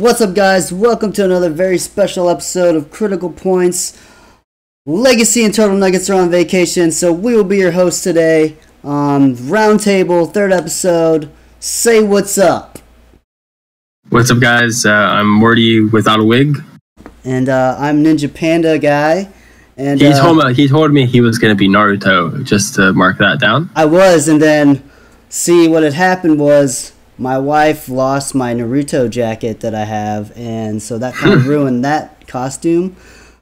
What's up, guys? Welcome to another very special episode of Critical Points. Legacy and Turtle Nuggets are on vacation, so we will be your hosts today on Roundtable, third episode. Say what's up. What's up, guys? I'm Morty without a wig. And I'm Ninja Panda Guy. And he told me he was going to be Naruto, just to mark that down. I was, and then, see, what had happened was my wife lost my Naruto jacket that I have, and so that kind of ruined that costume.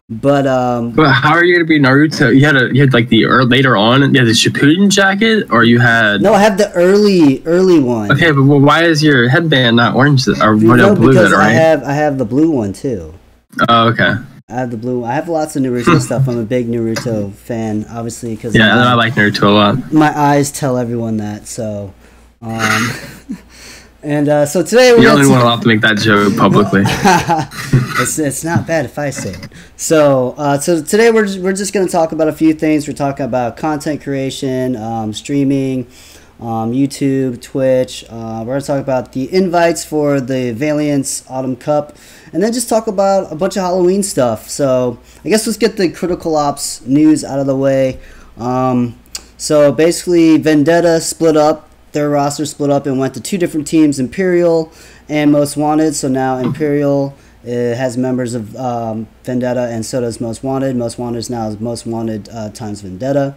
But how are you going to be Naruto? You had like the later on, you had the Shippuden jacket, or you had... No, I have the early one. Okay, but why is your headband not orange or blue? Because I have the blue one too. Oh, okay. I have the blue. I have lots of Naruto stuff. I'm a big Naruto fan, obviously, because I like Naruto a lot. My eyes tell everyone that. So, and so today we're the only one allowed to make that joke publicly. it's not bad if I say it. So today we're just going to talk about a few things. We're talking about content creation, streaming, YouTube, Twitch. We're going to talk about the invites for the Valiance Autumn Cup, and then just talk about a bunch of Halloween stuff. So I guess let's get the Critical Ops news out of the way. So basically, Vendetta split up. Their roster split up and went to two different teams, Imperial and Most Wanted. So now Imperial has members of Vendetta, and so does Most Wanted. Most Wanted is now Most Wanted times Vendetta.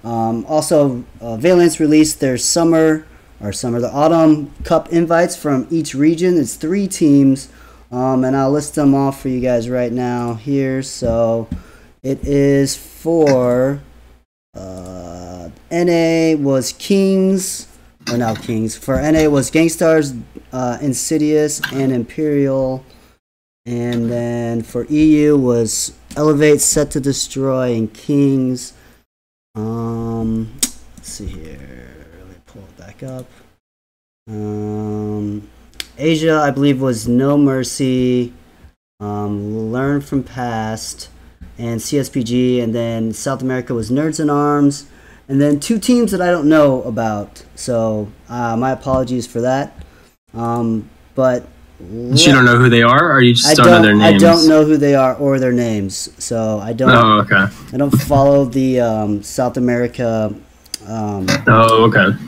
Also, Valiance released their the Autumn Cup invites from each region. It's 3 teams, and I'll list them off for you guys right now here. So it is for NA was Kings. Or now Kings. For NA was Gangstars, Insidious, and Imperial. And then for EU was Elevate, Set to Destroy, and Kings. Let's see here. Let me pull it back up. Asia, I believe, was No Mercy, Learn from Past, and CSPG. And then South America was Nerds in Arms. And then 2 teams that I don't know about, so my apologies for that. But you don't know who they are, or you just don't know their names? I don't know who they are or their names, so I don't. Oh, okay. I don't follow the South America.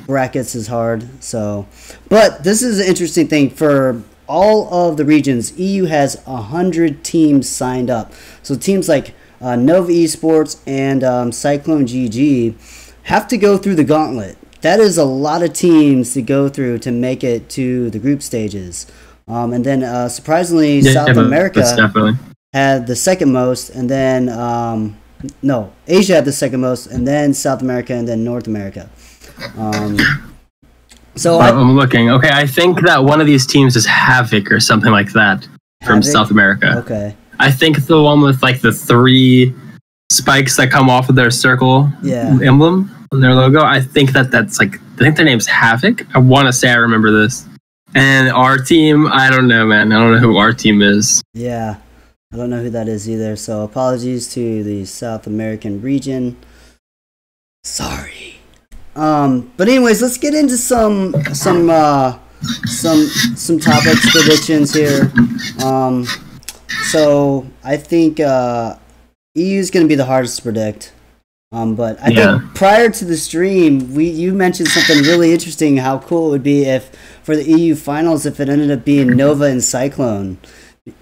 Brackets as hard. So, but this is an interesting thing for all of the regions. EU has 100 teams signed up, so teams like Nova Esports and Cyclone GG have to go through the gauntlet. That is a lot of teams to go through to make it to the group stages. And then surprisingly, South America had the second most, and then Asia had the second most, and then South America, and then North America. So I'm looking. Okay, I think that one of these teams is Havoc or something like that from South America. Okay. I think the one with like the 3 spikes that come off of their circle emblem on their logo. I think that's like, I think their name's Havoc. I want to say I remember this. And our team, I don't know, man. I don't know who our team is. Yeah, I don't know who that is either. So apologies to the South American region. Sorry. But anyways, let's get into some topics, predictions here. So I think EU is going to be the hardest to predict. But I think prior to the stream, you mentioned something really interesting, how cool it would be if, for the EU finals, if it ended up being Nova and Cyclone.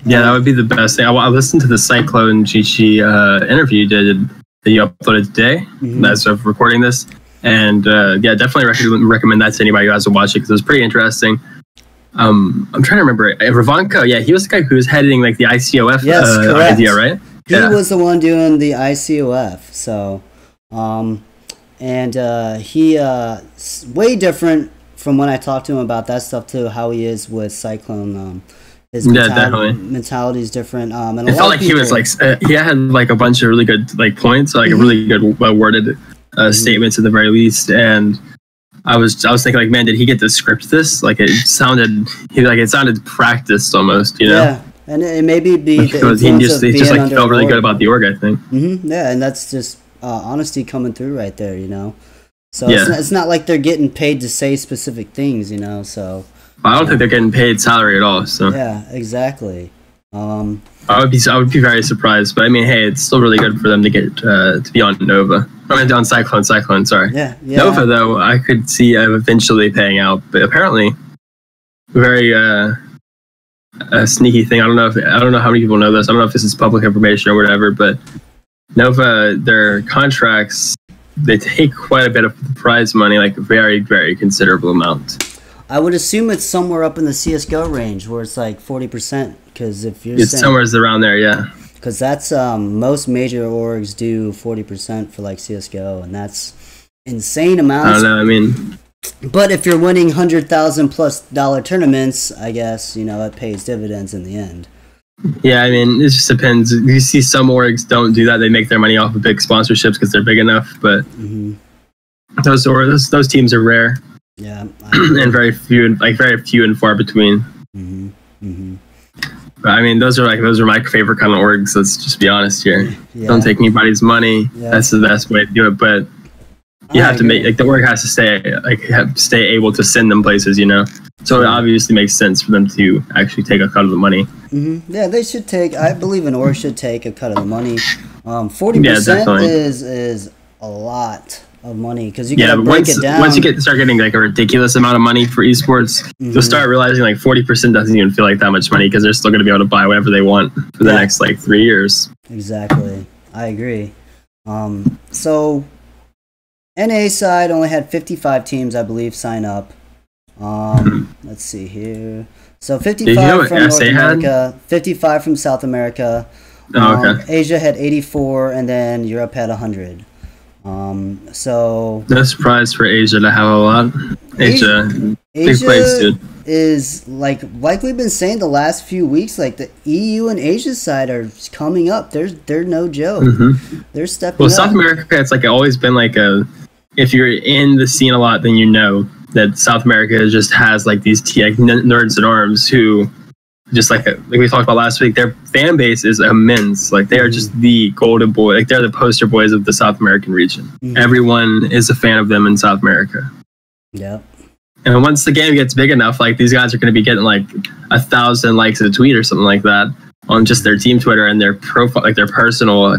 Yeah, that would be the best thing. I listened to the Cyclone GG interview that you uploaded today as of recording this. And definitely recommend that to anybody who has to watch it, because it was pretty interesting. I'm trying to remember it. Ravanko, he was the guy who was heading like the ICOF idea, right? He was the one doing the ICOF. So, he way different from when I talked to him about that stuff to how he is with Cyclone. His mentality is different. And it felt like he was like he had like a bunch of really good like points, like a really good worded statements at the very least. And I was thinking like, man, did he get to script this? Like it sounded practiced almost, you know? Yeah, and it maybe be because he just like felt really good about the org, I think. Yeah, and that's just honesty coming through right there, you know. So it's not like they're getting paid to say specific things, you know. So I don't think they're getting paid salary at all. So yeah, exactly. I would be very surprised, but I mean, hey, it's still really good for them to get to be on Nova. I mean, on Cyclone. Sorry. Yeah. Nova though, I could see eventually paying out, but apparently, very a sneaky thing. I don't know how many people know this. I don't know if this is public information or whatever, but Nova, their contracts, they take quite a bit of the prize money, like a very, very considerable amount. I would assume it's somewhere up in the CSGO range where it's like 40%. Because if you're it's somewhere around there, yeah. Because that's most major orgs do 40% for like CSGO, and that's insane amounts. I don't know. I mean, but if you're winning $100,000+ tournaments, I guess it pays dividends in the end. Yeah, I mean, it just depends. You see, some orgs don't do that; they make their money off of big sponsorships because they're big enough. But those teams are rare. Yeah, and very few and far between. But, I mean, those are my favorite kind of orgs. Let's just be honest here. Yeah. Don't take anybody's money. Yeah. That's the best way to do it. But you have to make the org has to stay able to send them places. So it obviously makes sense for them to actually take a cut of the money. Yeah, they should take. I believe an org should take a cut of the money. 40% is a lot of money because you gotta break it down. Once you start getting like a ridiculous amount of money for esports, you'll start realizing like 40% doesn't even feel like that much money because they're still going to be able to buy whatever they want for the next like 3 years. Exactly, I agree. So NA side only had 55 teams, I believe, sign up. Let's see here. So 55 from North America, 55 from South America. Asia had 84, and then Europe had 100. So no surprise for Asia to have a lot. Asia big place, dude. Is like we've been saying the last few weeks, like the EU and Asia side are coming up. They're no joke. They're stepping up. South America, it's like always been like if you're in the scene a lot, then you know that South America just has like these nerds in arms who just like we talked about last week, their fan base is immense. Like they are just the golden boy. Like they're the poster boys of the South American region. Everyone is a fan of them in South America. Yeah. And once the game gets big enough, like these guys are going to be getting like 1,000 likes a tweet or something like that on just their team Twitter, and their profile, like their personal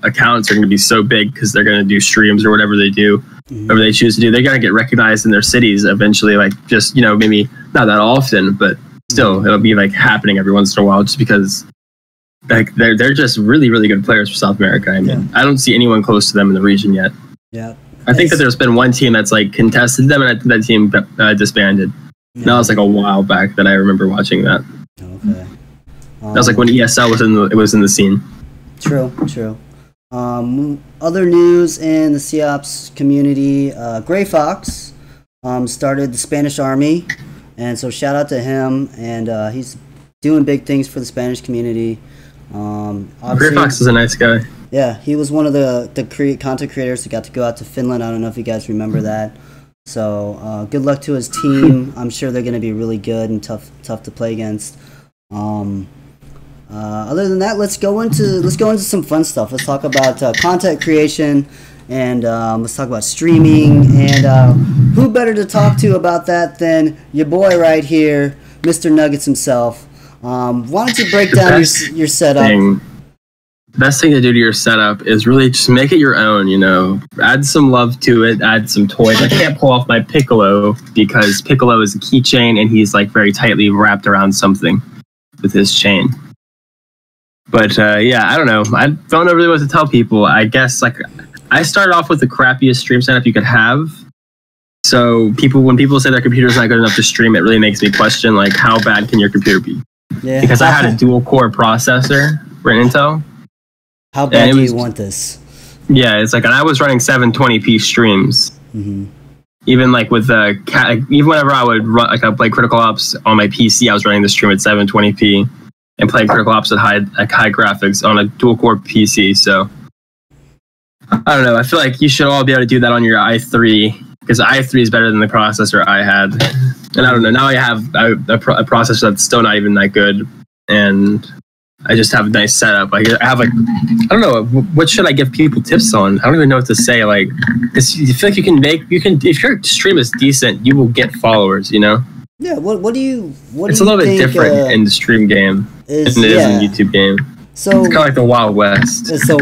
accounts are going to be so big because they're going to do streams or whatever they do, whatever they choose to do. They're going to get recognized in their cities eventually. Like just maybe not that often, but still, it'll be like happening every once in a while, just because like they're just really, really good players for South America. I mean, I don't see anyone close to them in the region yet. Yeah, I think that there's been one team that's like contested them, and I think that team disbanded. Yeah. That was like a while back that I remember watching that. Okay, that was like when ESL was in the scene. True. Other news in the COPS community: Gray Fox started the Spanish Army. And so shout out to him, and he's doing big things for the Spanish community. Gray Fox is a nice guy. Yeah, he was one of the content creators who got to go out to Finland. I don't know if you guys remember that. So good luck to his team. I'm sure they're going to be really good and tough to play against. Other than that, let's go into some fun stuff. Let's talk about content creation. And let's talk about streaming, and who better to talk to about that than your boy right here, Mr. Nuggets himself. Why don't you break down your setup? The best thing to do to your setup is really just make it your own, add some love to it, add some toys. I can't pull off my Piccolo because Piccolo is a keychain and he's like very tightly wrapped around something with his chain. But yeah, I don't know. I don't know really what to tell people. I guess like I started off with the crappiest stream setup you could have. So when people say their computer's not good enough to stream, it really makes me question like how bad can your computer be? Yeah. Because I had a dual core processor for an Intel. How bad do you want this? Yeah, it's like, and I was running 720p streams. Even like with even whenever I would run, like I play Critical Ops on my PC, I was running the stream at 720p and playing Critical Ops at high graphics on a dual core PC. So I don't know. I feel like you should all be able to do that on your i3 because i3 is better than the processor I had. And I don't know. Now I have a processor that's still not even that good, and I just have a nice setup. I have like, I don't know, what should I give people tips on? I don't even know what to say. Like, cause you feel like you can if your stream is decent, you will get followers. Yeah. What do you It's do a you little bit think different in the stream game than it is in the YouTube game. So it's kind of like the Wild West. So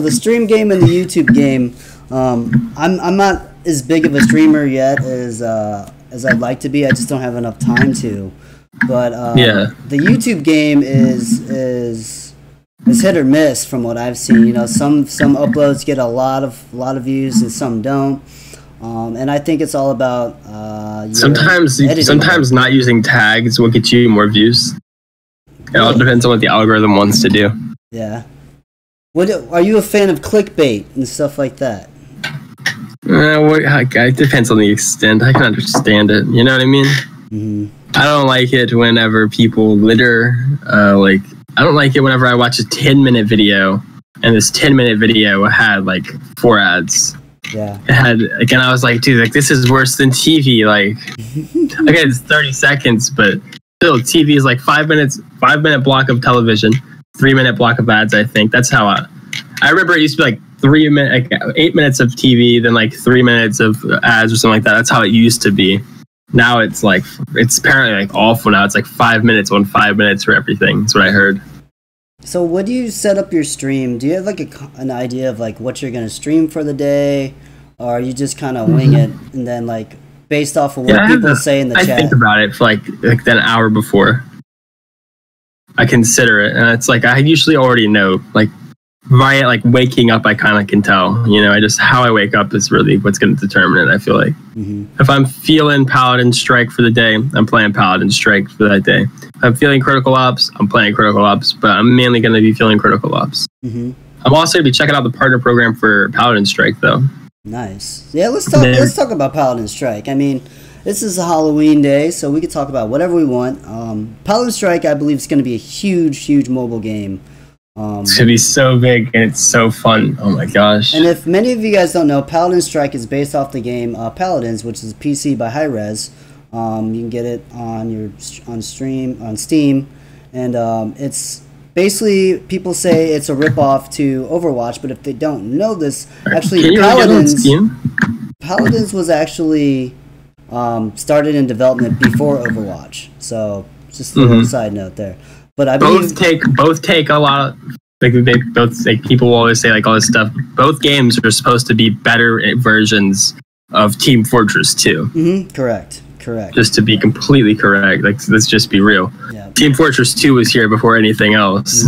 the stream game and the YouTube game, I'm not as big of a streamer yet as I'd like to be. I just don't have enough time to. But the YouTube game is hit or miss from what I've seen. You know, some uploads get a lot of views and some don't. And I think it's all about sometimes not using tags will get you more views. It all depends on what the algorithm wants to do. Yeah. What are you a fan of clickbait and stuff like that? It depends on the extent. I can understand it. You know what I mean? Mm-hmm. I don't like it whenever people litter. I don't like it whenever I watch a 10-minute video, and this 10-minute video had like 4 ads. Yeah. It had, again, I was like, dude, like this is worse than TV. Like, okay, it's 30 seconds, but still, TV is like 5 minutes, 5-minute block of television, 3-minute block of ads. I think that's how I remember it used to be like 8 minutes of TV, then like 3 minutes of ads or something like that. That's how it used to be. Now it's like, it's apparently like awful now. It's like 5 minutes on 5 minutes for everything. That's what I heard. So what do you set up your stream? Do you have like an idea of like what you're going to stream for the day? Or are you just kind of wing it and then like based off of what people say in the chat? I think about it for like an hour before. I consider it. And it's like, I usually already know, like, via like waking up, I kind of can tell, you know, how I wake up is really what's going to determine it. I feel like if I'm feeling Paladin Strike for the day, I'm playing Paladin Strike for that day. If I'm feeling Critical Ops, I'm playing Critical Ops, but I'm mainly going to be feeling Critical Ops. I'm also going to be checking out the partner program for Paladin Strike though. Nice. Yeah, let's talk about Paladin Strike. I mean, this is a Halloween day, so we can talk about whatever we want. Paladin Strike, I believe, is going to be a huge mobile game. It's going to be so big and it's so fun. Oh my gosh. And if many of you guys don't know, Paladin Strike is based off the game Paladins, which is a PC by Hi-Rez. You can get it on Steam, and it's basically, people say it's a ripoff to Overwatch, but if they don't know this, actually Paladins was actually started in development before Overwatch. So just a little side note there. But I believe both take a lot of, like they both, like people will always say like all this stuff. Both games are supposed to be better versions of Team Fortress 2. Correct. Just to be completely correct, like let's just be real. Yeah. Team Fortress 2 was here before anything else.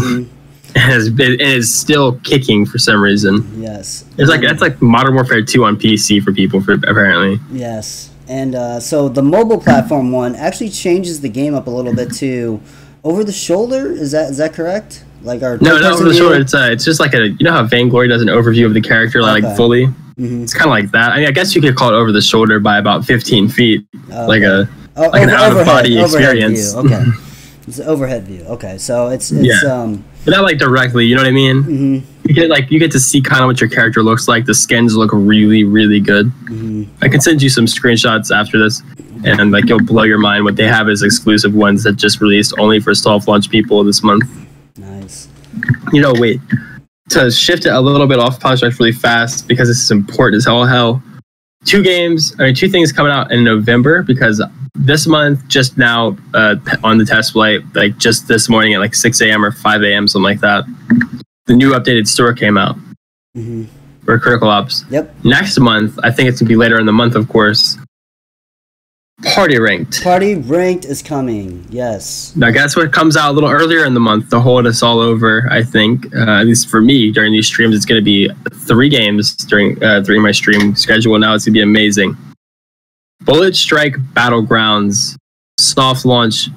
It is still kicking for some reason. Yes. That's like Modern Warfare 2 on PC for people apparently. Yes. And so the mobile platform one actually changes the game up a little bit to over the shoulder. Is that correct? Like our no, not over the shoulder. It's just like you know how Vainglory does an overview of the character like fully. It's kind of like that. I mean, I guess you could call it over the shoulder by about 15 feet, like an out of body experience. View. Okay, it's an overhead view. Okay, so it's but not like directly. You know what I mean? You get to see kind of what your character looks like. The skins look really good. I can send you some screenshots after this, and like you'll blow your mind. What they have is exclusive ones that just released only for soft launch people this month. Nice. You know, wait. To shift it a little bit off Paladin Strike really fast because this is important as hell. 2 things coming out in November because this month, just now on the test flight, like just this morning at like 6 a.m. or 5 a.m., something like that, the new updated store came out for Critical Ops. Yep. Next month, I think it's going to be later in the month, of course, Party Ranked. Party Ranked is coming, yes. Now, guess what comes out a little earlier in the month to hold us all over, I think. At least for me, during these streams, it's going to be 3 games during my stream schedule. Now it's going to be amazing. Bullet Strike Battlegrounds soft launch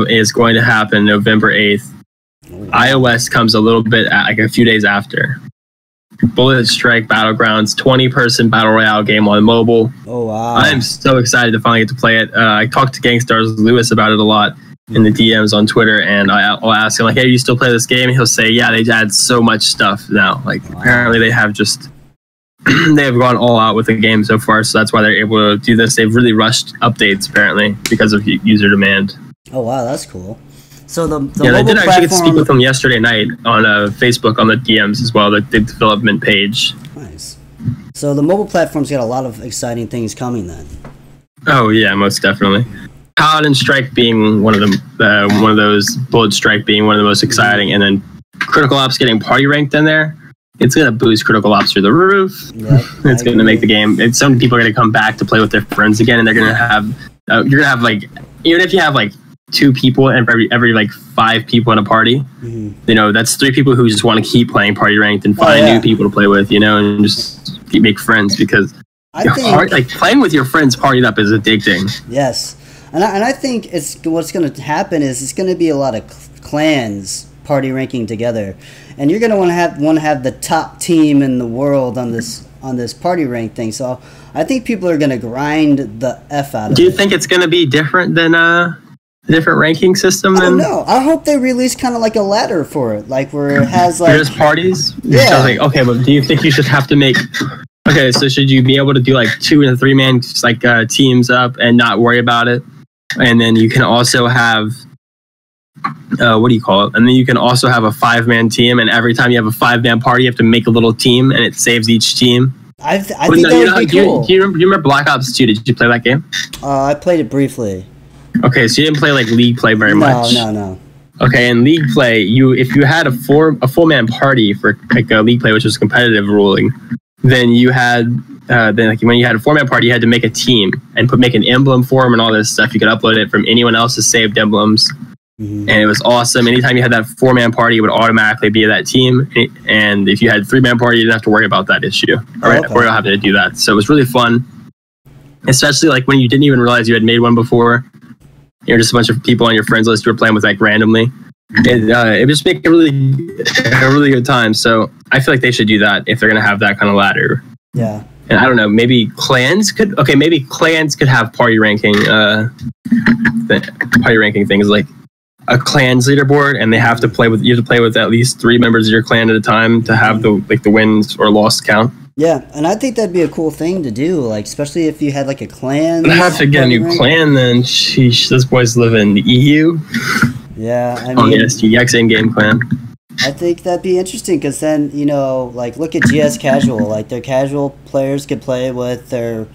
is going to happen November 8th. iOS comes a little bit, like a few days after. Bullet Strike Battlegrounds, 20-person battle royale game on mobile. Oh wow! I am so excited to finally get to play it. I talked to Gangstars Lewis about it a lot in the DMs on Twitter, and I'll ask him like, "Hey, do you still play this game?" And he'll say, "Yeah, they add so much stuff now. Like apparently they have just they have gone all out with the game so far, so that's why they're able to do this. They've really rushed updates apparently because of user demand." Oh wow, that's cool. So the I did actually get to speak with them yesterday night on Facebook on the DMs as well, the development page. Nice. So the mobile platform's got a lot of exciting things coming then. Oh yeah, most definitely. Paladin Strike being one of them, one of those, Bullet Strike being one of the most exciting, and then Critical Ops getting party ranked in there. It's gonna boost Critical Ops through the roof. Yep, it's gonna make the game. And some people are gonna come back to play with their friends again, and they're gonna have. You're gonna have like, even if you have like 2 people and every like 5 people in a party, you know, that's 3 people who just want to keep playing party ranked and find new people to play with, you know, and just make friends, because I think, like, playing with your friends partied up is addicting. Yes, and I think what's going to happen is it's going to be a lot of clans party ranking together, and you're going to want to have the top team in the world on this party rank thing. So I think people are going to grind the F out of it. Do you think it's going to be different than a different ranking system? I don't know. I hope they release kind of like a ladder for it, like where it has like there's parties. Yeah. So like, okay, but do you think you should have to make? Okay, so should you be able to do like 2 and 3 man like teams up and not worry about it? And then you can also have what do you call it? And then you can also have a 5-man team, and every time you have a 5-man party, you have to make a little team, and it saves each team. I think that would be cool. Do you remember Black Ops 2? Did you play that game? I played it briefly. Okay, so you didn't play like League play very much. No. Okay, in League play, if you had a full man party for like a League play, which was competitive ruling, then you had like when you had a 4-man party, you had to make a team and make an emblem for them and all this stuff. You could upload it from anyone else's saved emblems, and it was awesome. Anytime you had that 4-man party, it would automatically be that team. And if you had a 3-man party, you didn't have to worry about that issue, or having to do that. So it was really fun, especially like when you didn't even realize you had made one before. You're just a bunch of people on your friends list you were playing with like randomly. It just make a really good time. So I feel like they should do that if they're gonna have that kind of ladder. Yeah. And I don't know, maybe clans could. Okay, maybe clans could have party ranking. Party ranking things like a clan's leaderboard, and you have to play with at least 3 members of your clan at a time to have the wins or loss count. Yeah, and I think that'd be a cool thing to do, like especially if you had like a clan. I have to get a new clan then. Sheesh, those boys live in the EU. Yeah, I mean, yes, the X in-game clan. I think that'd be interesting, because then, you know, like look at GS Casual, like their casual players could play with their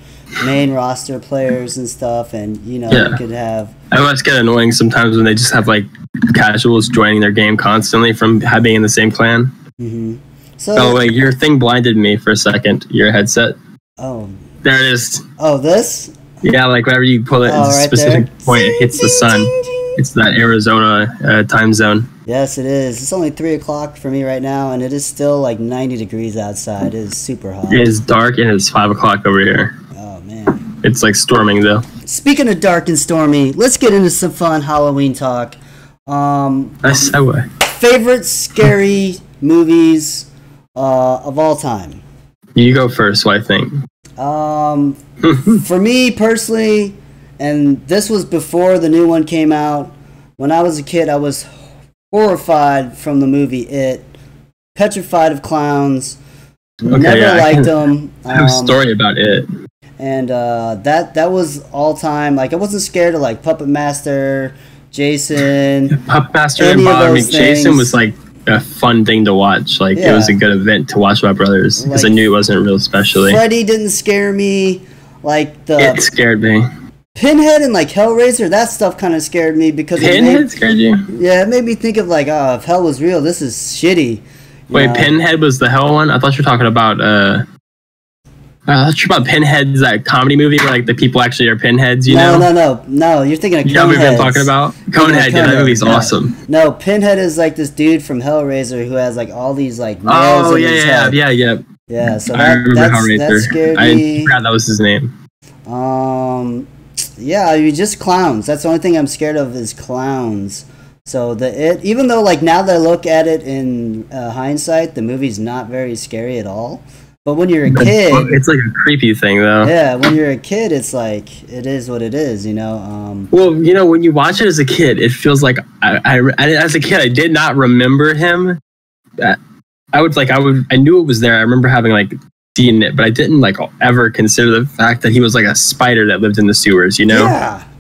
main roster players and stuff, and you know, you could have. I always get annoying sometimes when they just have like casuals joining their game constantly from being in the same clan. Mm-hmm. So, wait, your thing blinded me for a second. Your headset. Oh. There it is. Oh, this? Yeah, like whenever you pull it at a specific point, it hits the sun. It's that Arizona time zone. Yes, it is. It's only 3 o'clock for me right now, and it is still like 90 degrees outside. It is super hot. It is dark, and it's 5 o'clock over here. Oh, man. It's like storming, though. Speaking of dark and stormy, let's get into some fun Halloween talk. Nice segue. Favorite scary movies of all time? You go first, what I think. For me personally, and this was before the new one came out, when I was a kid, I was horrified from the movie It. Petrified of clowns. Never liked them. I have a story about It. And that was all time. Like, I wasn't scared of like Puppet Master, Jason. Puppet Master didn't bother me. Jason was like a fun thing to watch. Like, it was a good event to watch with my brothers, because I knew it wasn't real specially. Freddy didn't scare me. Like It scared me. Pinhead and like Hellraiser, that stuff kind of scared me, because Pinhead scared you? Yeah, it made me think of like, oh, if hell was real, this is shitty. Wait, Pinhead was the hell one? I thought you were talking about Pinhead's that comedy movie where like the people actually are pinheads, you know? No, you're thinking of Coneheads. You know what I'm talking about? Conehead, yeah, that movie's awesome. No, Pinhead is like this dude from Hellraiser who has like all these like nails in his head. Yeah, so that scared me. I forgot that was his name. Yeah, you just clowns. That's the only thing I'm scared of is clowns. So even though like now that I look at it in hindsight, the movie's not very scary at all. But when you're a kid, it's like a creepy thing, though. Yeah, when you're a kid, it's like it is what it is, you know. Well, you know, when you watch it as a kid, it feels like as a kid, I did not remember him. I knew it was there. I remember having like seen it, but I didn't like ever consider the fact that he was like a spider that lived in the sewers, you know?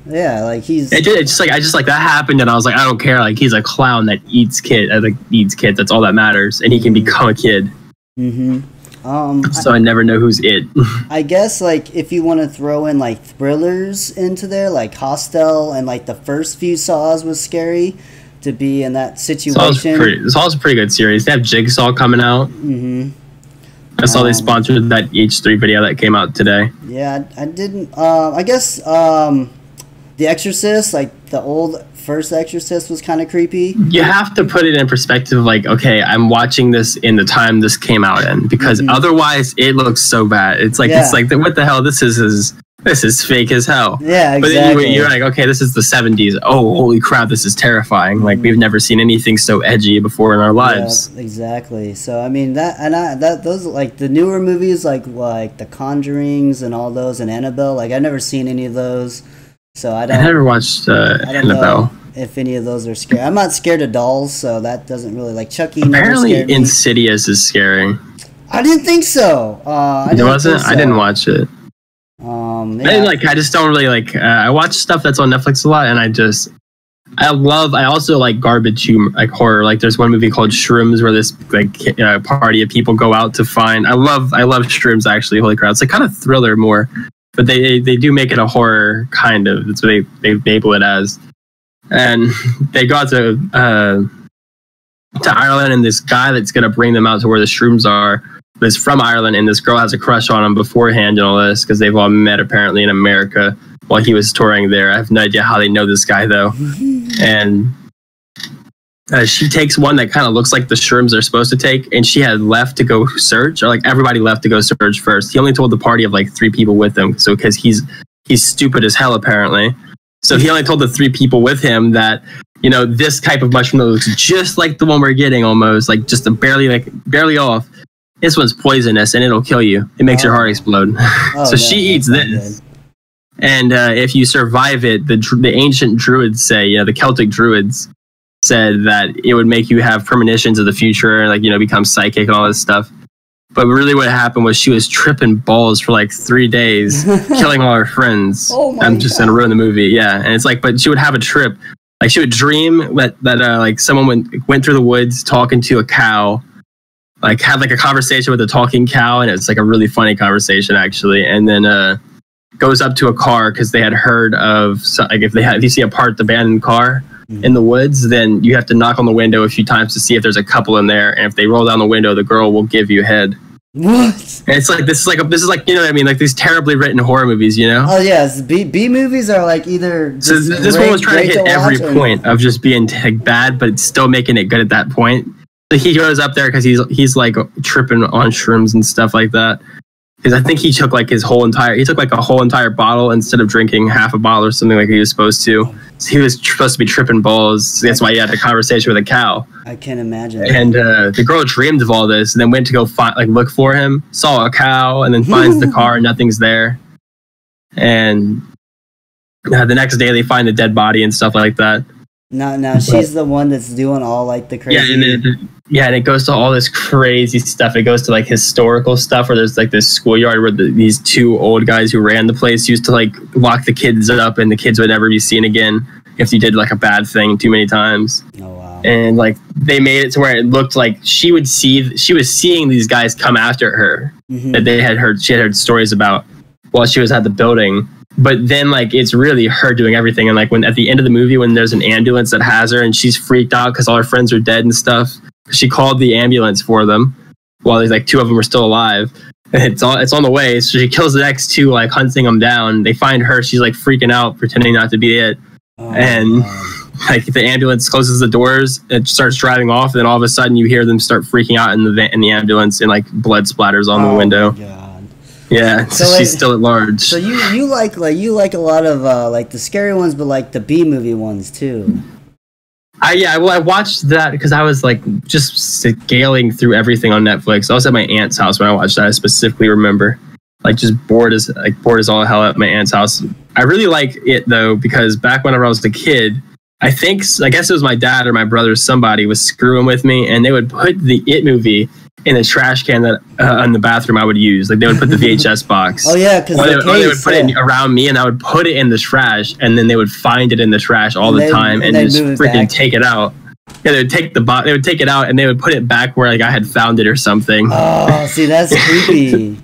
Yeah, like he's. It's just like I just like that happened, and I was like, I don't care. Like, he's a clown that eats kids. That's all that matters, and he can become a kid. Mm-hmm. So I never know who's it. I guess like if you want to throw in like thrillers into there, like Hostel and like the first few Saws was scary to be in that situation. Saw's a pretty good series. They have Jigsaw coming out. Mm-hmm. I saw they sponsored that H3 video that came out today. Yeah, I didn't. I guess The Exorcist, like the old first Exorcist, was kind of creepy. You have to put it in perspective. Like, okay, I'm watching this in the time this came out in, because otherwise it looks so bad. It's like what the hell? This is fake as hell. Yeah, exactly. But then you're like, okay, this is the 70s. Oh, holy crap, this is terrifying. Like, we've never seen anything so edgy before in our lives. Yeah, exactly. So I mean those like the newer movies like The Conjurings and all those, and Annabelle. Like I've never seen any of those. So I never watched Annabelle. If any of those are scary. I'm not scared of dolls, so that doesn't really like Chucky. Apparently, Insidious is scary. I didn't think so. I didn't watch it. I just don't really like. I watch stuff that's on Netflix a lot, and I also like garbage humor, like horror. Like there's one movie called Shrooms where this like party of people go out to find. I love Shrooms actually. Holy crap! It's like kind of thriller more. But they do make it a horror, kind of. That's what they label it as. And they go out to Ireland, and this guy that's going to bring them out to where the shrooms are is from Ireland, and this girl has a crush on him beforehand and all this, because they've all met apparently in America while he was touring there. I have no idea how they know this guy, though. And she takes one that kind of looks like the shrooms they're supposed to take, and she had left to go search, or like everybody left to go search first. He only told the party of like 3 people with him, so because he's stupid as hell apparently. So he only told the 3 people with him that, you know, this type of mushroom that looks just like the one we're getting, almost like just barely off. This one's poisonous and it'll kill you. It makes your heart explode. So she eats this. And if you survive it, the ancient druids say, you know, the Celtic druids said that it would make you have premonitions of the future, like, you know, become psychic and all this stuff. But really what happened was she was tripping balls for like 3 days, killing all her friends. I'm just going to ruin the movie. Yeah. And it's like, but she would have a trip. Like she would dream that like someone went through the woods talking to a cow, like had like a conversation with a talking cow. And it's like a really funny conversation actually. And then goes up to a car because they had heard of, like if you see a parked abandoned car in the woods, then you have to knock on the window a few times to see if there's a couple in there, and if they roll down the window, the girl will give you head. What? And it's like this is like you know what I mean, like these terribly written horror movies, you know? Oh yes, B movies are like either. So this one was trying to hit every point of just being like bad, but still making it good at that point. So he goes up there because he's like tripping on shrooms and stuff like that. Because I think he took like a whole entire bottle instead of drinking half a bottle or something like he was supposed to. So he was supposed to be tripping balls. So that's why he had a conversation with a cow. I can imagine. And the girl dreamed of all this, and then went to go look for him. Saw a cow, and then finds the car, and nothing's there. And the next day, they find a dead body and stuff like that. Now she's the one that's doing all like the crazy. Yeah, and it goes to all this crazy stuff. It goes to like historical stuff where there's like this schoolyard where these 2 old guys who ran the place used to like lock the kids up, and the kids would never be seen again if you did like a bad thing too many times. Oh wow! And like they made it to where it looked like she was seeing these guys come after her that she had heard stories about while she was at the building. But then like it's really her doing everything, and like when at the end of the movie when there's an ambulance that has her and she's freaked out because all her friends are dead and stuff, she called the ambulance for them while there's like 2 of them are still alive, and it's on the way. So she kills the next 2, like hunting them down. They find her, she's like freaking out, pretending not to be it. And like the ambulance closes the doors, it starts driving off, and then all of a sudden you hear them start freaking out in the ambulance, and like blood splatters on the window. Yeah, so she's still at large. So you like a lot of like the scary ones, but like the B movie ones too. I watched that because I was like just scaling through everything on Netflix. I was at my aunt's house when I watched that. I specifically remember, like, just bored as all hell at my aunt's house. I really like it though because back whenever I was a kid, I guess it was my dad or my brother, somebody was screwing with me, and they would put the It movie in a trash can that in the bathroom I would use. Like they would put the VHS box. Oh yeah, because they would put it around me, and I would put it in the trash, and then they would find it in the trash all the time and just freaking take it out. Yeah, they would take they would take it out and they would put it back where like I had found it or something. Oh, see, that's creepy.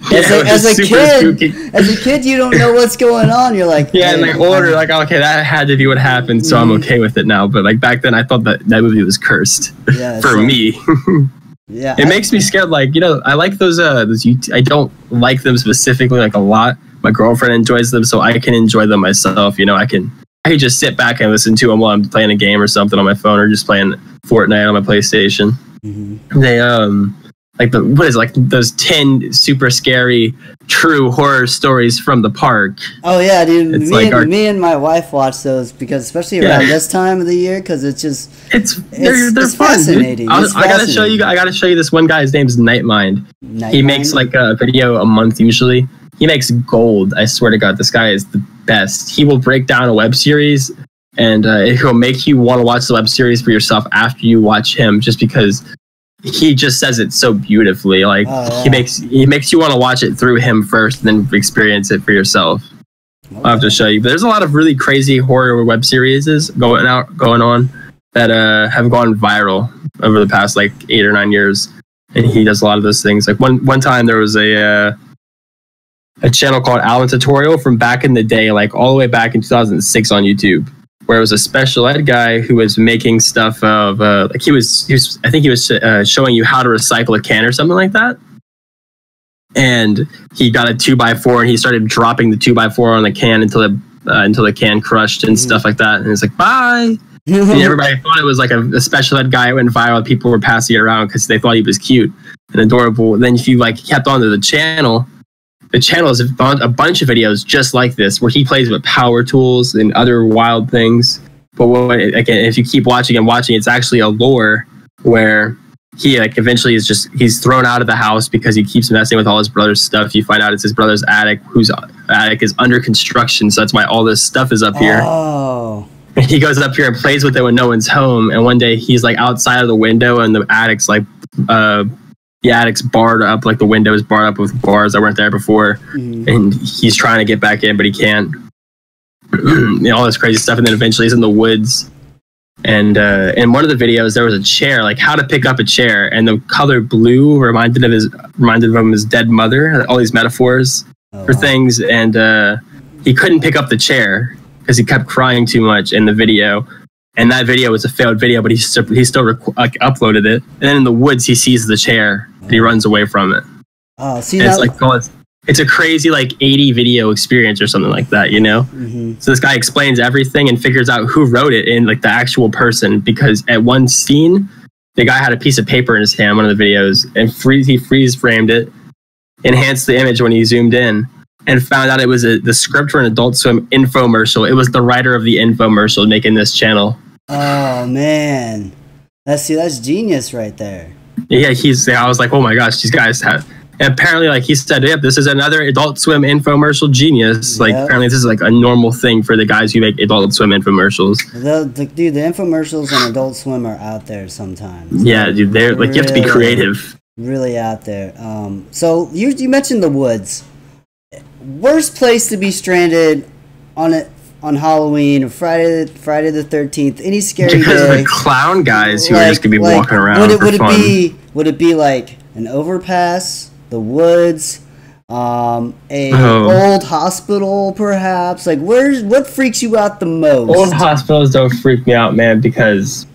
Yeah, As a kid, you don't know what's going on. You're like, yeah, and like older, like okay, that had to be what happened, so I'm okay with it now. But like back then, I thought that movie was cursed for me. Yeah, it makes me scared. Like I like those. I don't like them specifically like a lot. My girlfriend enjoys them, so I can enjoy them myself. I can just sit back and listen to them while I'm playing a game or something on my phone, or just playing Fortnite on my PlayStation. Mm-hmm. They like those 10 super scary true horror stories from the park. Oh yeah, dude. Me and my wife watch those because especially around this time of the year, because they're fun, fascinating. I gotta show you this one guy. His name's Nightmind. He makes like a video a month usually. He makes gold. I swear to God, this guy is the best. He will break down a web series and he'll make you want to watch the web series for yourself after you watch him, just because he just says it so beautifully. Like he makes you want to watch it through him first, and then experience it for yourself. Okay. I'll have to show you. But there's a lot of really crazy horror web series going on that have gone viral over the past like 8 or 9 years, and he does a lot of those things. Like one time there was a channel called Alan Tutorial from back in the day, like all the way back in 2006 on YouTube, where it was a special ed guy who was making stuff of like he was showing you how to recycle a can or something like that. And he got a 2x4 and he started dropping the 2x4 on the can until the can crushed and stuff like that. And it's like, bye. And everybody thought it was like a special ed guy. It went viral. People were passing it around because they thought he was cute and adorable. And then if you like kept on to the channel is a bunch of videos just like this, where he plays with power tools and other wild things. But again, if you keep watching, it's actually a lore where he like eventually he's thrown out of the house because he keeps messing with all his brother's stuff. You find out it's his brother's attic, whose attic is under construction, so that's why all this stuff is up here. Oh. And he goes up here and plays with it when no one's home. And one day he's like outside of the window, and the attic's like the attic's barred up, like the window is barred up with bars that weren't there before. And he's trying to get back in, but he can't. All this crazy stuff. And then eventually he's in the woods. And in one of the videos, there was a chair, like how to pick up a chair. And the color blue reminded of his dead mother. All these metaphors for things. And he couldn't pick up the chair because he kept crying too much in the video. And that video was a failed video, but he still uploaded it. And then in the woods, he sees the chair and he runs away from it. Oh, see, it's a crazy like 80 video experience or something like that, So this guy explains everything and figures out who wrote it in like the actual person, because at one scene, the guy had a piece of paper in his hand, one of the videos, and he freeze framed it, enhanced the image when he zoomed in, and found out it was the script for an Adult Swim infomercial. It was the writer of the infomercial making this channel. Oh man, that's genius right there. Yeah, I was like, oh my gosh, these guys have. And apparently, like he said, yep, this is another Adult Swim infomercial genius. Like apparently, this is like a normal thing for the guys who make Adult Swim infomercials. Dude, the infomercials on Adult Swim are out there sometimes. Yeah, dude, they're like, you have to be creative. Really out there. So you mentioned the woods. Worst place to be stranded on Halloween or Friday the 13th, any scary because day. Of the clown guys who are just gonna be walking around would it be like an overpass, the woods, old hospital perhaps? Like what freaks you out the most? Old hospitals don't freak me out, man, because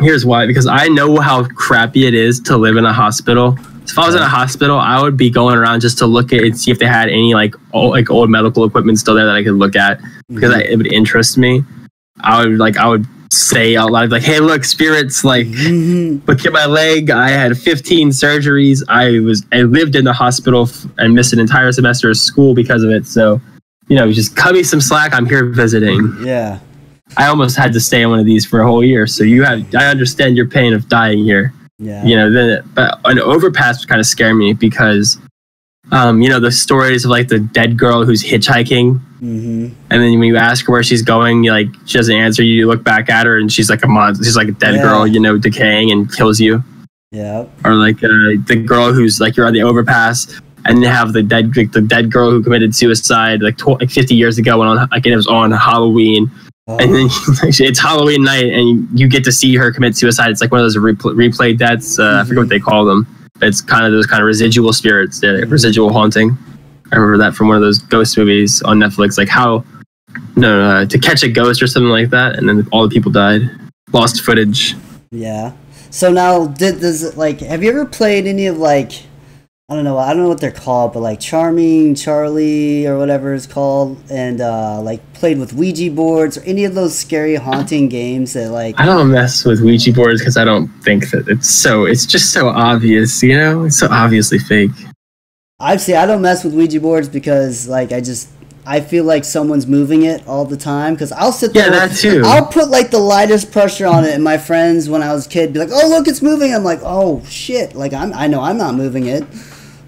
here's why. Because I know how crappy it is to live in a hospital. If I was in a hospital, I would be going around just to look at and see if they had any old medical equipment still there that I could look at, because it would interest me. I would say out loud, like, "Hey, look, spirits! Like, look at my leg. I had 15 surgeries. I lived in the hospital and missed an entire semester of school because of it. So, just cut me some slack. I'm here visiting." Yeah. I almost had to stay in one of these for a whole year. So I understand your pain of dying here. Yeah. But an overpass would kind of scare me because, the stories of like the dead girl who's hitchhiking, and then when you ask her where she's going, she doesn't answer you. You look back at her and she's like a monster. She's like a dead girl, decaying and kills you. Yeah. Or like the girl who's like you're on the overpass and you have the dead girl who committed suicide like 50 years ago, and it was on Halloween. And then it's Halloween night, and you get to see her commit suicide. It's like one of those replay deaths. I forget what they call them. It's kind of those kind of residual spirits, residual haunting. I remember that from one of those ghost movies on Netflix. Like to catch a ghost or something like that, and then all the people died. Lost footage. Yeah. So now, have you ever played any of I don't know what they're called, but like Charming Charlie or whatever it's called, and played with Ouija boards or any of those scary haunting games that I don't mess with Ouija boards because I don't think that it's just so obvious, it's so obviously fake. I don't mess with Ouija boards because I feel like someone's moving it all the time because I'll sit there. Yeah, that too. I'll put the lightest pressure on it, and my friends when I was a kid be like, "Oh, look, it's moving." I'm like, "Oh shit!" I know I'm not moving it.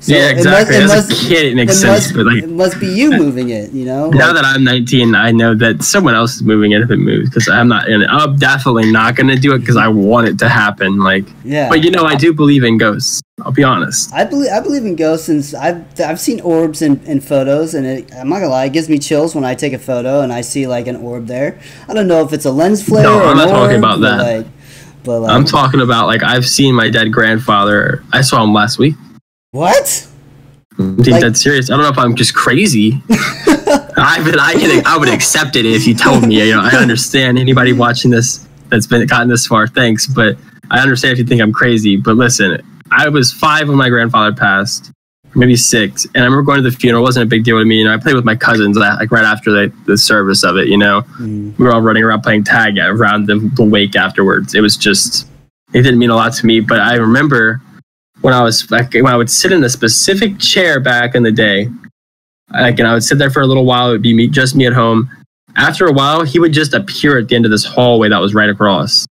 So yeah, exactly. As a kid, it makes sense, but it must be you moving it, Now that I'm 19, I know that someone else is moving it if it moves because I'm definitely not going to do it because I want it to happen. Yeah. But I do believe in ghosts. I'll be honest. I believe in ghosts, and I've seen orbs in photos, and I'm not gonna lie, it gives me chills when I take a photo and I see an orb there. I don't know if it's a lens flare. No, or I'm not talking orb, about that. But I'm talking about I've seen my dead grandfather. I saw him last week. What? I'm being dead serious. I don't know if I'm just crazy. I would accept it if you told me. I understand anybody watching this that's gotten this far. Thanks, but I understand if you think I'm crazy. But listen, I was 5 when my grandfather passed, maybe 6, and I remember going to the funeral. It wasn't a big deal to me. I played with my cousins right after the service of it. We were all running around playing tag around the wake afterwards. It was just, it didn't mean a lot to me. But I remember when I would sit in a specific chair back in the day, and I would sit there for a little while. It would be just me at home. After a while, he would just appear at the end of this hallway that was right across,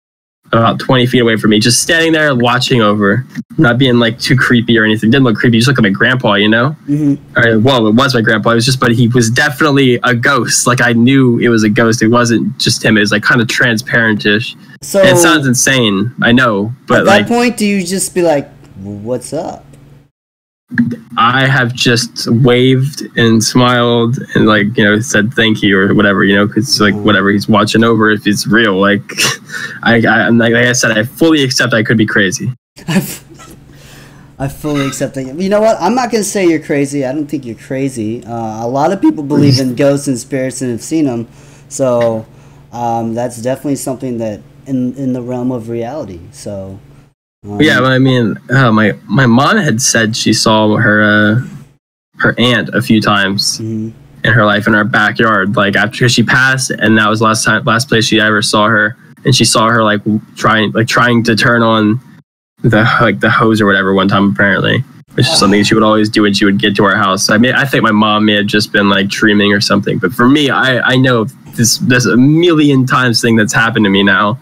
about 20 feet away from me, just standing there watching over, not being too creepy or anything. Didn't look creepy. Just looked like my grandpa, Mm-hmm. Well, it was my grandpa. It was but he was definitely a ghost. I knew it was a ghost. It wasn't just him. It was kind of transparent-ish. So it sounds insane. I know, but at that point, do you just be like, "What's up?" I have just waved and smiled and said thank you or whatever, because whatever, he's watching over if it's real. I said, I fully accept I could be crazy. I fully accept that. You know what? I'm not gonna say you're crazy. I don't think you're crazy. A lot of people believe in ghosts and spirits and have seen them, so that's definitely something that in the realm of reality. So. Yeah, but my mom had said she saw her aunt a few times in her life in our backyard, after she passed, and that was last place she ever saw her, and she saw her trying to turn on the hose or whatever one time apparently, which is something she would always do when she would get to our house. I think my mom may have just been dreaming or something, but for me, I know this a million times thing that's happened to me now.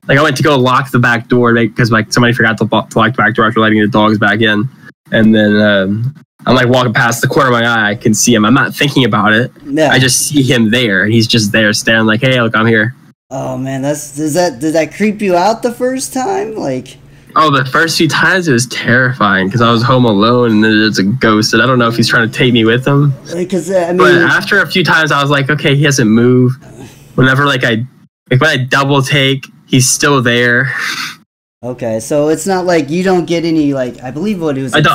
I went to go lock the back door because somebody forgot to lock the back door after letting the dogs back in, and then I'm walking past the corner of my eye. I can see him. I'm not thinking about it. Yeah. I just see him there, and he's just there, standing hey, look, I'm here. Oh man, did that creep you out the first time? Oh, the first few times it was terrifying because I was home alone and there's a ghost, and I don't know if he's trying to take me with him. But after a few times, I was okay, he hasn't moved. Whenever when I double take, he's still there. Okay, so it's not you don't get any I believe what it was. I go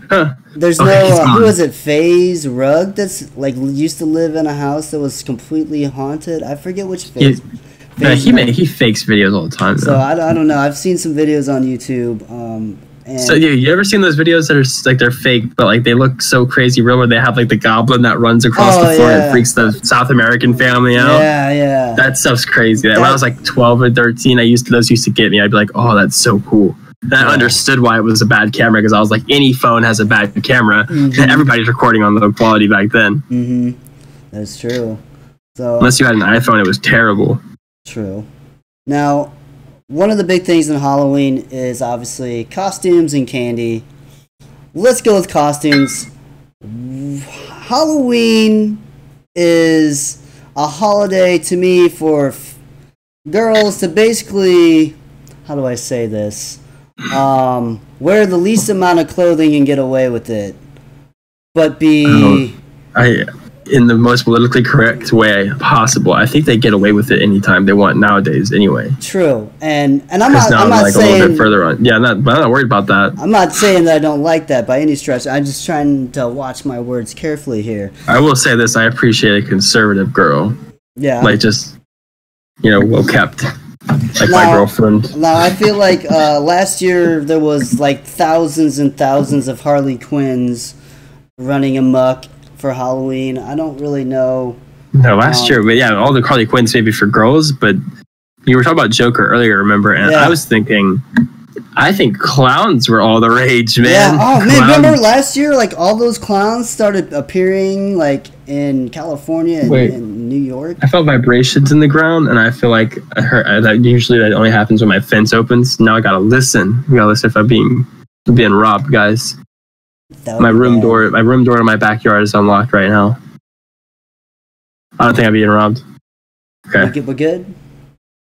huh. There's no who was it? FaZe Rug that's used to live in a house that was completely haunted. I forget which FaZe. He fakes videos all the time. So I don't know. I've seen some videos on YouTube. So you ever seen those videos that are they're fake, but they look so crazy real, where they have the goblin that runs across the floor and freaks the South American family out? Yeah. That stuff's crazy. When I was 12 or 13, those used to get me. I'd be oh, that's so cool. And I understood why it was a bad camera because I was any phone has a bad camera. Mm-hmm. Everybody's recording on low quality back then. Mm-hmm. That's true. So unless you had an iPhone, it was terrible. True. Now, one of the big things in Halloween is obviously costumes and candy. Let's go with costumes. Halloween is a holiday to me for girls to basically, how do I say this? Wear the least amount of clothing and get away with it. But be... in the most politically correct way possible. I think they get away with it anytime they want nowadays anyway. True. And I'm not not saying a little bit further on. Yeah, I'm not worried about that. I'm not saying that I don't like that by any stretch. I'm just trying to watch my words carefully here. I will say this, I appreciate a conservative girl. Yeah. Like just, well kept. Like my girlfriend. Now, I feel like last year there was like thousands and thousands of Harley Quinns running amok for Halloween. I don't really know. No, last year, but yeah, all the Harley Quinns maybe for girls, but you were talking about Joker earlier, remember? And I was thinking, I think clowns were all the rage, man. Yeah. Oh, man, remember last year, like all those clowns started appearing like in California and in New York? I felt vibrations in the ground, and I feel like that usually that only happens when my fence opens. Now I gotta listen. I gotta listen if I'm being robbed, guys. My room door to my backyard is unlocked right now. I don't think I'm being robbed. Okay. We're good?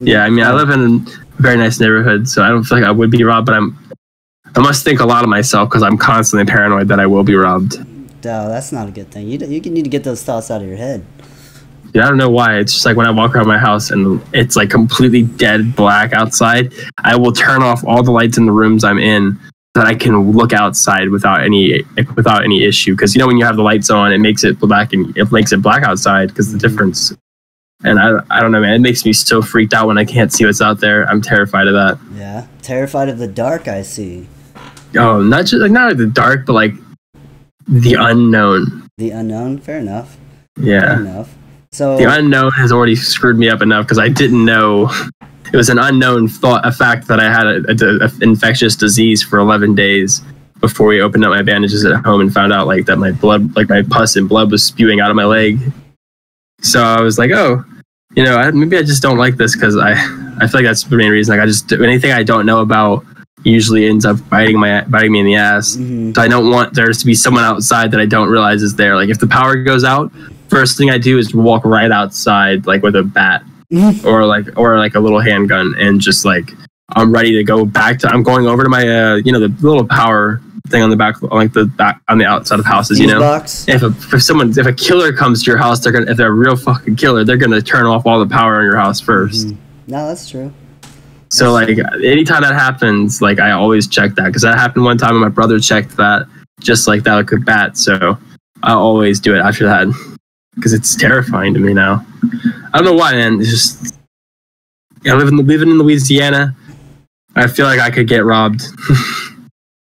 Yeah, I mean, I live in a very nice neighborhood, so I don't feel like I would be robbed, but I must think a lot of myself because I'm constantly paranoid that I will be robbed. No, that's not a good thing. You need to get those thoughts out of your head. Yeah, I don't know why. It's just like when I walk around my house and it's like completely dead black outside, I will turn off all the lights in the rooms I'm in so that I can look outside without any issue. Because when you have the lights on, it makes it black and it makes it black outside because the difference. And I don't know, man. It makes me so freaked out when I can't see what's out there. I'm terrified of that. Yeah, terrified of the dark. I see. Oh, not the dark, but like the unknown. The unknown. Fair enough. Yeah. Fair enough. So the unknown has already screwed me up enough because I didn't know. It was an unknown fact that I had an infectious disease for 11 days before we opened up my bandages at home and found out like that my blood, like my pus and blood was spewing out of my leg. So I was like, oh, maybe I just don't like this because I feel like that's the main reason. Like anything I don't know about usually ends up biting me in the ass. Mm-hmm. So I don't want there to be someone outside that I don't realize is there. Like if the power goes out, first thing I do is walk right outside like with a bat or like a little handgun and just like I'm ready to go back to. I'm going over to my the little power thing on the back, like the back on the outside of houses. Box. If a killer comes to your house, if they're a real fucking killer, they're gonna turn off all the power on your house first. Mm-hmm. No, that's true. So like anytime that happens, like I always check that because that happened one time and my brother checked that just like that with a bat. So I always do it after that because it's terrifying to me now. I don't know why, man. It's just living in Louisiana. I feel like I could get robbed.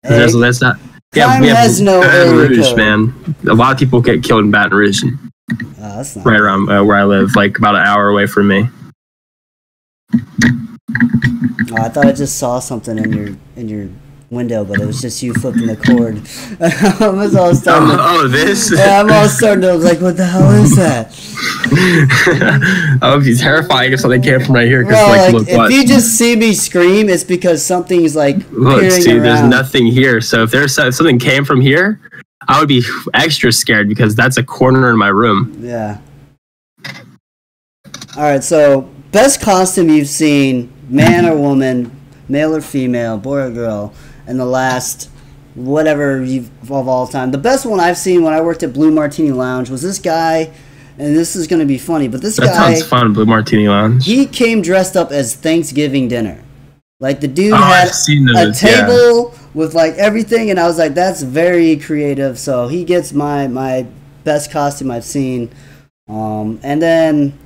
There's not. Yeah, we have no Baton Rouge, man. A lot of people get killed in Baton Rouge. That's not right around where I live, like about an hour away from me. I thought I just saw something in your window, but it was just you flipping the cord. This? Yeah, I'm all starting to like, what the hell is that? That would be terrifying if something came from right here. If you just see me scream, it's because something's like peering around. There's nothing here. So if something came from here, I would be extra scared because that's a corner in my room. Yeah. All right, so best costume you've seen, man or woman, male or female, boy or girl, in the last whatever of all time. The best one I've seen when I worked at Blue Martini Lounge was this guy, and this is going to be funny, but that guy... That sounds fun, Blue Martini Lounge. He came dressed up as Thanksgiving dinner. Like, the dude had a table with, like, everything, and I was like, that's very creative, so he gets my best costume I've seen. And then...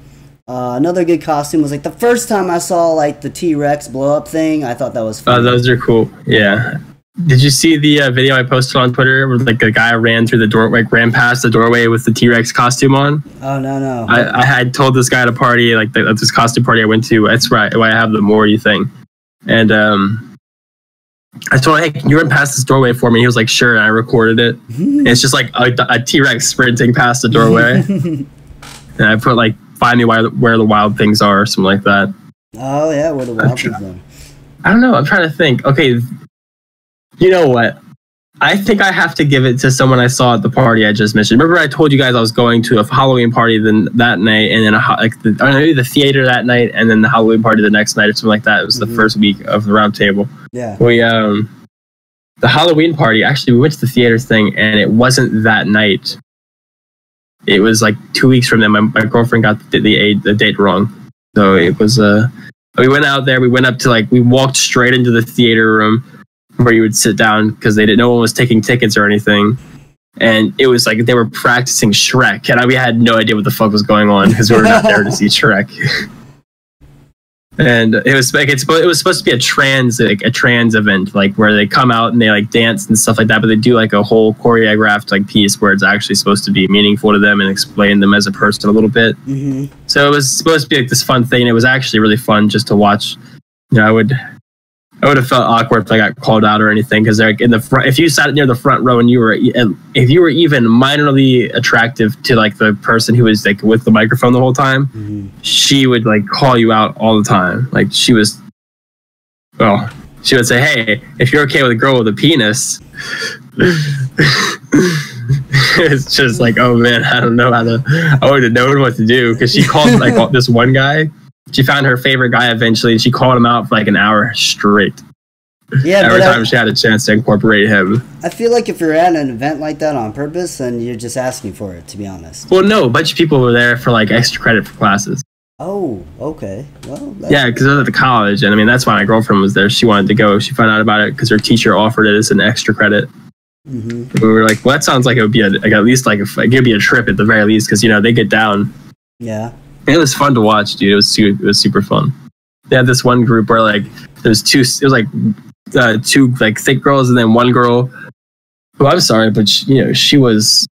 another good costume was like the first time I saw like the T-Rex blow up thing. I thought that was fun. Oh, those are cool. Yeah. Did you see the video I posted on Twitter where like a guy ran past the doorway with the T-Rex costume on? Oh, no. I had told this guy at a party, like at this costume party I went to. That's right, why I have the Morty thing. And I told him, hey, can you run past this doorway for me? He was like, sure. And I recorded it. And it's just like a T-Rex sprinting past the doorway. And I put like, find me where the wild things are or something like that. Oh, yeah, where the wild things are. I don't know. I'm trying to think. Okay, you know what? I think I have to give it to someone I saw at the party I just mentioned. Remember I told you guys I was going to a Halloween party that night and then maybe the theater that night and then the Halloween party the next night or something like that. It was the first week of the round table. Yeah. We the Halloween party, actually we went to the theater thing and it wasn't that night. it was like 2 weeks from then. My girlfriend got the date wrong, so it was we went out there. We went up to we walked straight into the theater room where you would sit down because no one was taking tickets or anything. And it was like they were practicing Shrek, and we had no idea what the fuck was going on because we were not there to see Shrek. And it was supposed to be a trans event, like where they come out and they like dance and stuff like that, but they do like a whole choreographed like piece where it's actually supposed to be meaningful to them and explain them as a person a little bit. Mm-hmm. So it was supposed to be like this fun thing, and it was actually really fun just to watch. I would have felt awkward if I got called out or anything, because they're like in the front. If you sat near the front row and if you were even minorly attractive to like the person who was like with the microphone the whole time, mm-hmm. she would like call you out all the time. Like she would say, "Hey, if you're okay with a girl with a penis," it's just like, oh man, I don't know I wouldn't have known what to do, because she called like this one guy. She found her favorite guy eventually, and she called him out for like an hour straight. Yeah, every time she had a chance to incorporate him. I feel like if you're at an event like that on purpose, then you're just asking for it, to be honest. Well, no, a bunch of people were there for like extra credit for classes. Oh, okay. Well, yeah, because I was at the college, and I mean that's why my girlfriend was there. She wanted to go. She found out about it because her teacher offered it as an extra credit. Mm-hmm. We were like, well, that sounds like it would be at least like it would be a trip at the very least, because they get down. Yeah. It was fun to watch, dude. It was super fun. They had this one group where like there's two like thick girls, and then one girl who, I'm sorry, but she was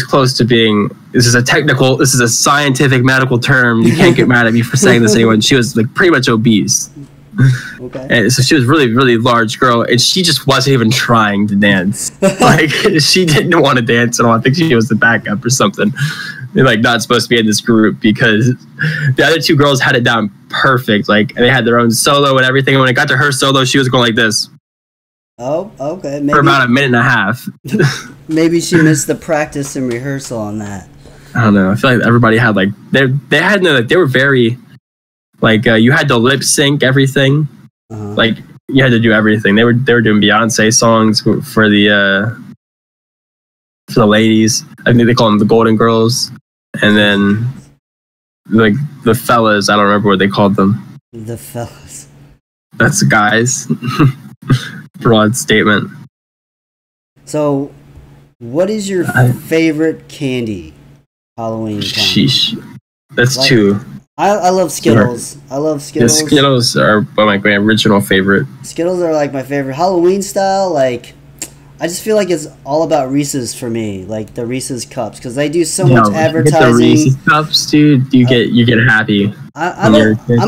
close to being. This is a scientific medical term. You can't get mad at me for saying this, anyone. She was like pretty much obese. Okay. And so she was really, really large girl, and she just wasn't even trying to dance. Like she didn't want to dance at all. I think she was the backup or something. They're like not supposed to be in this group, because the other two girls had it down perfect. Like they had their own solo and everything. And when it got to her solo, she was going like this. Oh, okay. Maybe, for about a minute and a half. Maybe she missed the practice and rehearsal on that. I don't know. I feel like everybody had like they were very like you had to lip sync everything. Uh-huh. Like you had to do everything. They were doing Beyonce songs for the ladies. I think they call them the Golden Girls. And then, like, the fellas, I don't remember what they called them. The fellas. That's the guys. Broad statement. So, what is your favorite candy? Halloween time? Sheesh. That's two. I love Skittles. I love Skittles. The Skittles are my original favorite. Skittles are like my favorite. Halloween style, like... I just feel like it's all about Reese's for me, like the Reese's cups, because they do so much advertising. The Reese's cups, dude, you get happy. I'm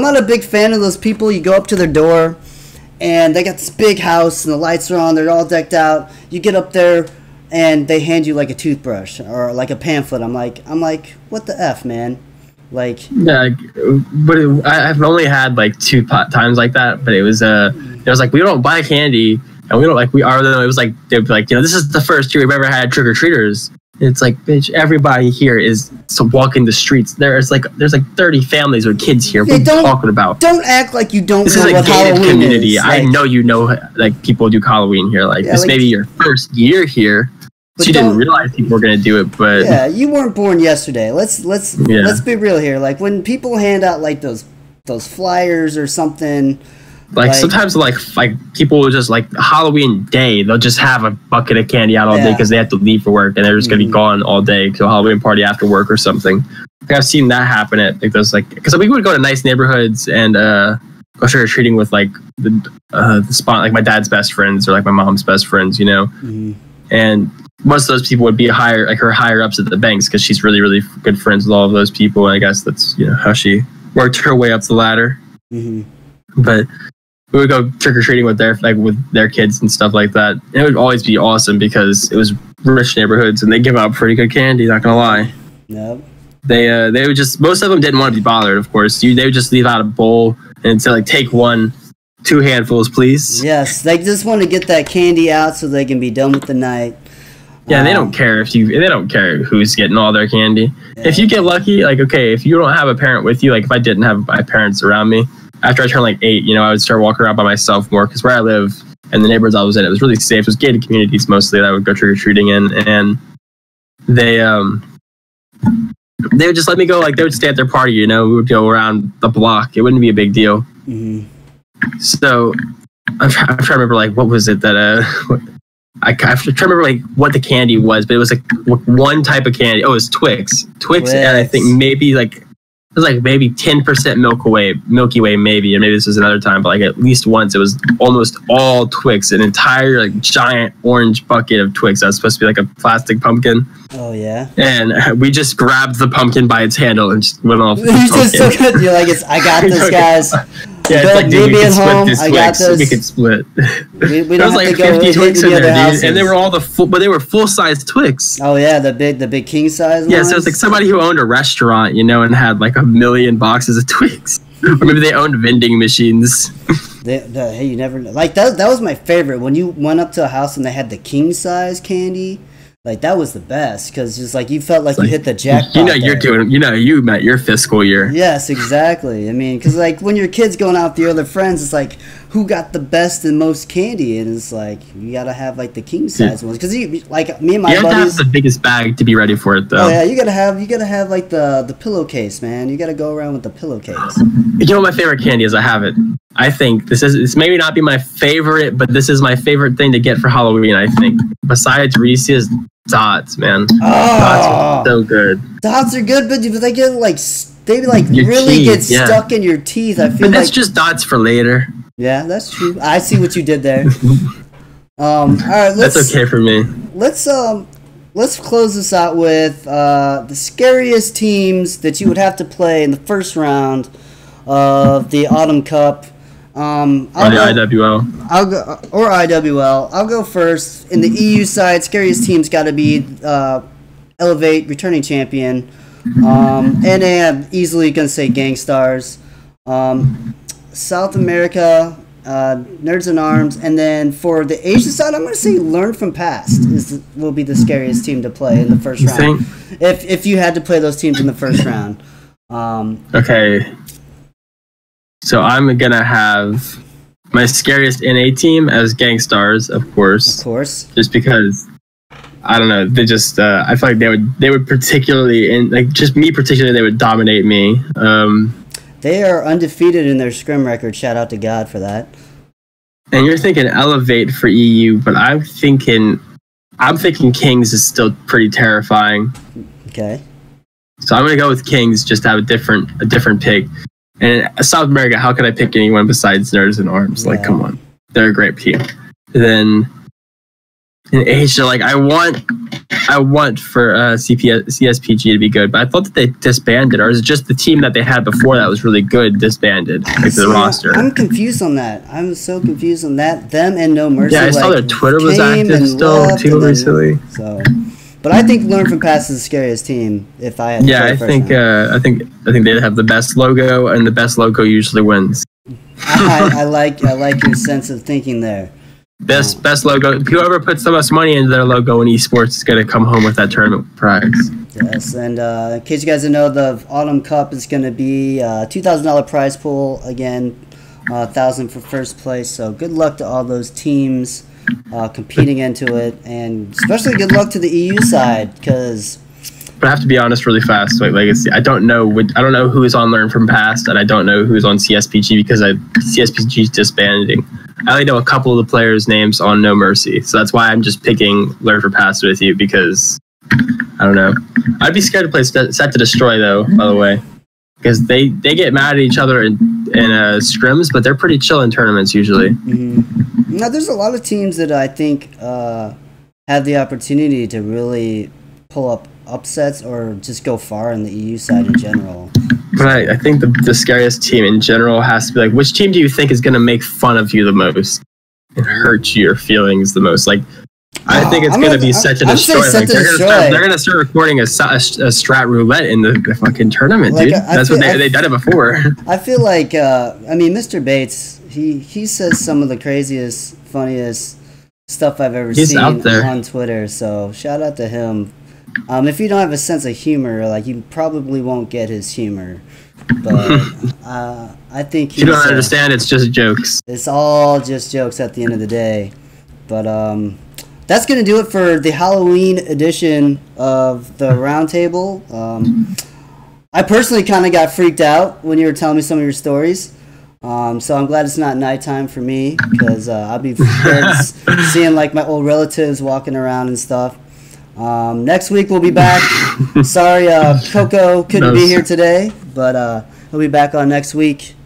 not a big fan of those people. You go up to their door, and they got this big house, and the lights are on. They're all decked out. You get up there, and they hand you like a toothbrush or like a pamphlet. I'm like, what the F, man? Like, yeah, but I've only had like two times like that. But it was like, we don't buy candy. And we don't like, we are, it was like, they'd be like, this is the first year we've ever had trick-or-treaters. It's like, bitch, everybody here is walking the streets. There's like 30 families with kids here. What are you talking about? Don't act like you don't know what Halloween is. This is a gated community. Like, I know like people do Halloween here. Like, this may be your first year here. But you didn't realize people were going to do it, but... Yeah, you weren't born yesterday. Let's be real here. Like, when people hand out, like, those flyers or something... Like sometimes, like people will just like Halloween day, they'll just have a bucket of candy out all day because they have to leave for work, and they're just gonna be gone all day to a Halloween party after work or something. Like, I've seen that happen at like those because we would go to nice neighborhoods and go trick or treating with like the spot, like my dad's best friends or like my mom's best friends, and most of those people would be her higher ups at the banks, because she's really, really good friends with all of those people. And I guess that's how she worked her way up the ladder. Mm-hmm. But we would go trick-or-treating with their kids and stuff like that. And it would always be awesome because it was rich neighborhoods and they give out pretty good candy, not gonna lie. Yep. They would just, most of them didn't want to be bothered, of course. They would just leave out a bowl and say, like, take 2 handfuls, please. Yes, they just want to get that candy out so they can be done with the night. Yeah, they don't care they don't care who's getting all their candy. Yeah. If you get lucky, like, okay, if you don't have a parent with you, like if I didn't have my parents around me, after I turned like 8, I would start walking around by myself more, because where I live and the neighborhoods I was in, it was really safe. It was gated communities mostly that I would go trick-or-treating in, and they they would just let me go. Like, they would stay at their party, you know. We would go around the block. It wouldn't be a big deal. Mm-hmm. So I'm trying to remember, like, what was it that I try to remember, like, what the candy was, but it was like one type of candy. Oh, it was Twix, and I think maybe like it was like maybe 10% Milky Way, maybe, and maybe this was another time, but like at least once it was almost all Twix, an entire like giant orange bucket of Twix. That was supposed to be like a plastic pumpkin. Oh yeah. And we just grabbed the pumpkin by its handle and just went off. You're just so good. You're like, I got this, guys. Yeah, it's like, dude, we can split this I got Twix. this. We could split. We there was like 50 Twix in there, dude, and they were all but they were full-size Twix. Oh yeah, the big king size. Yeah, so it's like somebody who owned a restaurant, you know, and had like 1 million boxes of Twix, or maybe they owned vending machines. Hey, you never know. Like that was my favorite when you went up to a house and they had the king size candy. Like, that was the best, because just like you felt like you hit the jackpot. You know, you met your fiscal year. Yes, exactly. I mean, because like when your kid's going out with your other friends, it's like, who got the best and most candy? And it's like, you gotta have like the king size ones, because like me and my buddies. You have to have the biggest bag to be ready for it, though. Oh yeah, you gotta have like the pillowcase, man. You gotta go around with the pillowcase. You know what my favorite candy is? I have it. I think this maybe not be my favorite, but this is my favorite thing to get for Halloween. I think besides Reese's. Dots, man. Oh, Dots are so good. Dots are good, but they get like really get stuck in your teeth. I feel but that's just Dots for later. Yeah, that's true. I see what you did there. All right, that's okay for me. Let's close this out with the scariest teams that you would have to play in the first round of the Autumn Cup. IWL. I'll go, or IWL. I'll go first. In the EU side, scariest team's got to be Elevate, returning champion. And I'm easily going to say Gangstars. South America, Nerds in Arms. And then for the Asian side, I'm going to say Learn from Past will be the scariest team to play in the first round. If you had to play those teams in the first round. Okay. So I'm going to have my scariest NA team as Gangstars, of course. Of course. Just because, I don't know, they just, I feel like they would particularly, just me particularly, they would dominate me. They are undefeated in their scrim record. Shout out to God for that. And you're thinking Elevate for EU, but I'm thinking Kings is still pretty terrifying. Okay. So I'm going to go with Kings, just to have a different pick. And South America, how could I pick anyone besides Nerds in Arms? Like, come on. They're a great team. Then in Asia, like, I want for CSPG to be good, but I thought that they disbanded. Or is it just the team that they had before that was really good disbanded? Like the roster. I'm confused on that. I'm so confused on that. Them and No Mercy. Yeah, I saw their Twitter was active still too recently. So, but I think Learn from Past is the scariest team. If I had to I think they have the best logo, and the best logo usually wins. I like your sense of thinking there. Best logo. Whoever puts the most money into their logo in esports is going to come home with that tournament prize. Yes, and in case you guys didn't know, the Autumn Cup is going to be a $2,000 prize pool again, $1,000 for first place. So good luck to all those teams competing into it, and especially good luck to the EU side, because. But I have to be honest really fast. I don't know who is on Learn from Past, and I don't know who's on CSPG because CSPG is disbanding. I only know a couple of the players' names on No Mercy, so that's why I'm just picking Learn from Past with you, because I don't know. I'd be scared to play Set to Destroy though, by the way, because they get mad at each other in scrims, but they're pretty chill in tournaments usually. Mm-hmm. Now, there's a lot of teams that I think have the opportunity to really pull up upsets or just go far in the EU side in general. But I think the scariest team in general has to be like, which team do you think is going to make fun of you the most and hurt your feelings the most? Like, I think it's going to be Set to Destroy. Like, they're going to start recording a strat roulette in the fucking tournament, dude. That's what they've done it before. I feel like, Mr. Bates, he says some of the craziest, funniest stuff I've ever seen on Twitter. So shout out to him. If you don't have a sense of humor, like, you probably won't get his humor. But I think you don't understand. It's just jokes. It's all just jokes at the end of the day. But that's going to do it for the Halloween edition of the Roundtable. I personally kind of got freaked out when you were telling me some of your stories. So I'm glad it's not nighttime for me, because I'll be seeing like my old relatives walking around and stuff. Next week we'll be back. Sorry, Coco couldn't be here today, but he'll be back on next week.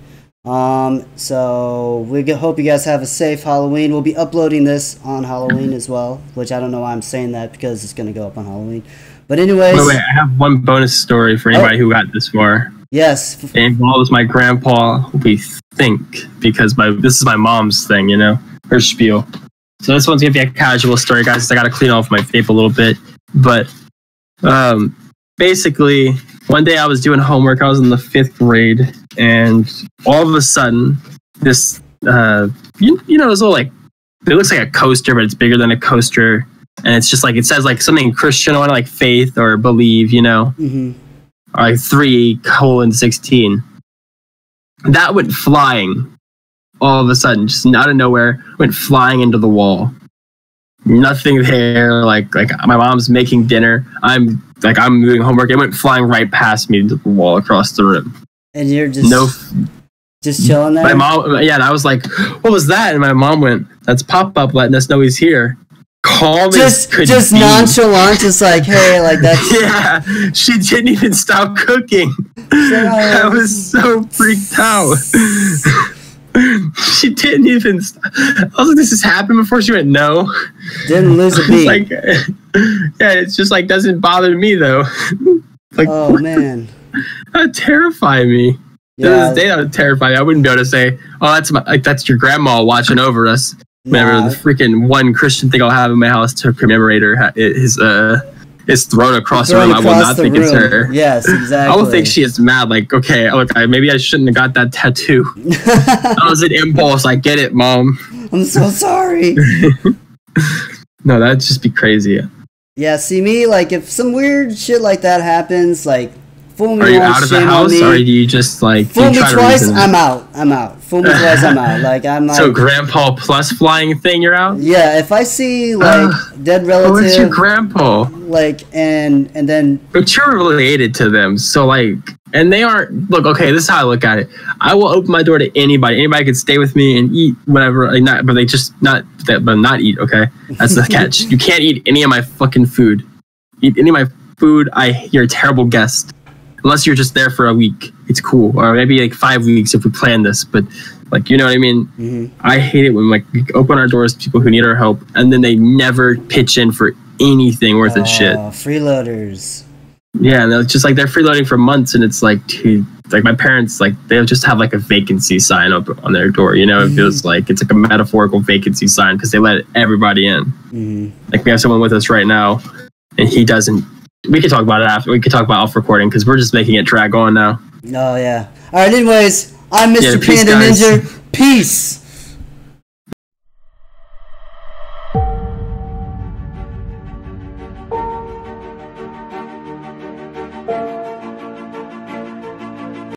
So we hope you guys have a safe Halloween. We'll be uploading this on Halloween as well, which I don't know why I'm saying that, because it's going to go up on Halloween. But anyways. Wait, I have one bonus story for anybody who got this far. Yes. It involves my grandpa, we think, because this is my mom's thing, her spiel. So this one's going to be a casual story, guys. I got to clean off my vape a little bit. But basically, one day I was doing homework. I was in the 5th grade, and all of a sudden, this, this little, like, it looks like a coaster, but it's bigger than a coaster. And it's just like, it says like something Christian on it, like faith or believe, Mm-hmm. Or like 3:16. That went flying all of a sudden, just out of nowhere, went flying into the wall. Nothing there. Like my mom's making dinner. I'm doing homework. It went flying right past me to the wall across the room. And you're just chilling there? My mom, and I was like, what was that? And my mom went, that's Pop-Up letting us know he's here. Calm just nonchalant, just like, hey, like that's. Yeah, she didn't even stop cooking. I was so freaked out. She didn't even. I was like, "This has happened before." She went, "No." Didn't lose a beat. Like, yeah, it's just like doesn't bother me though. Like, oh man, that would terrify me. To this day, that would terrify me. I wouldn't be able to say, "Oh, that's your grandma watching over us." Whenever the freaking one Christian thing I'll have in my house to commemorate her is thrown across the room, I will not think it's her. Yes, exactly. I will think she is mad. Like, okay, look, maybe I shouldn't have got that tattoo. That was an impulse. I get it, Mom. I'm so sorry. No, that'd just be crazy. Yeah, see me, like, if some weird shit like that happens, like, fool me once, are you out of the house, or do you just, like... Fool me twice, I'm out. Fool me twice, I'm out. Like, I'm like... So, grandpa plus flying thing, you're out? Yeah, if I see, like, dead relative... What's your grandpa? Like, and then... But you're related to them, so, like... And they aren't... Look, okay, this is how I look at it. I will open my door to anybody. Anybody can stay with me and eat whatever, like, but they just... Not eat, okay? That's the catch. You can't eat any of my fucking food. Eat any of my food, you're a terrible guest. Unless you're just there for a week, it's cool, or maybe like 5 weeks if we plan this. But like, you know what I mean? Mm-hmm. I hate it when like we open our doors to people who need our help, and then they never pitch in for anything worth of shit. Freeloaders. Yeah, and it's just like they're freeloading for months, and it's like, dude, like my parents, like they'll just have like a vacancy sign up on their door. You know, it feels like it's like a metaphorical vacancy sign because they let everybody in. Mm-hmm. Like we have someone with us right now, and he doesn't. We can talk about it after. We can talk about off recording because we're just making it drag on now. Oh, yeah. All right, anyways, I'm Mr. Panda Ninja. Peace.